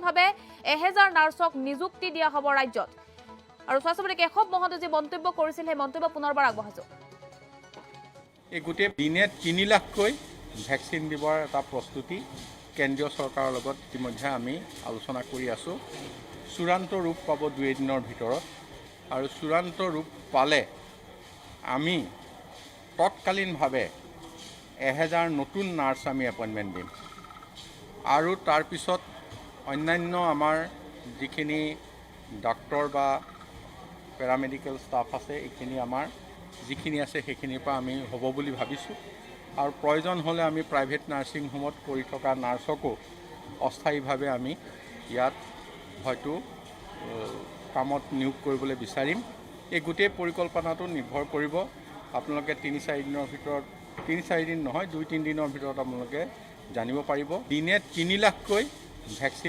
তাৎক্ষণিকভাৱে 1000 নাৰ্ছক নিযুক্তি দিয়া হ'ব ৰাজ্যত। আৰু স্বাস্থ্যমন্ত্ৰী কেশৱ মহন্তে যি মন্তব্য কৰিছিল সেই মন্তব্য পুনৰবাৰ আগবঢ়াইছো। এই গোটেই দিনে 3 লাখকৈ ভেকচিন দিবৰ এটা প্ৰস্তুতি কেন্দ্ৰীয় চৰকাৰৰ লগত ইতিমধ্যে আমি আলোচনা কৰি আছোঁ। চূড়ান্ত ৰূপ পাব 2 দিনৰ ভিতৰত আৰু চূড়ান্ত ৰূপ পালে আমি তৎকালীনভাৱে 1000 নতুন নাৰ্ছ আমি এপইণ্টমেণ্ট দিম আৰু তাৰপিছত অন্যান্য আমাৰ যিখিনি ডাক্তৰ বা পেৰামেডিকেল ষ্টাফ আছে এইখিনি আমাৰ যিখিনি আছে সেইখিনিৰ পৰা আমি হ'ব বুলি ভাবিছোঁ আৰু প্ৰয়োজন হ'লে আমি প্ৰাইভেট নাৰ্ছিং হোমত কৰি থকা নাৰ্ছকো অস্থায়ীভাৱে আমি ইয়াত হয়তো কামত নিয়োগ কৰিবলৈ বিচাৰিম। এই গোটেই পৰিকল্পনাটো নিৰ্ভৰ কৰিব আপোনালোকে 3-4 দিনৰ ভিতৰত 3-4 দিন নহয় 2-3 দিনৰ ভিতৰত আপোনালোকে জানিব পাৰিব। দিনে 3 লাখকৈ ভেকচিন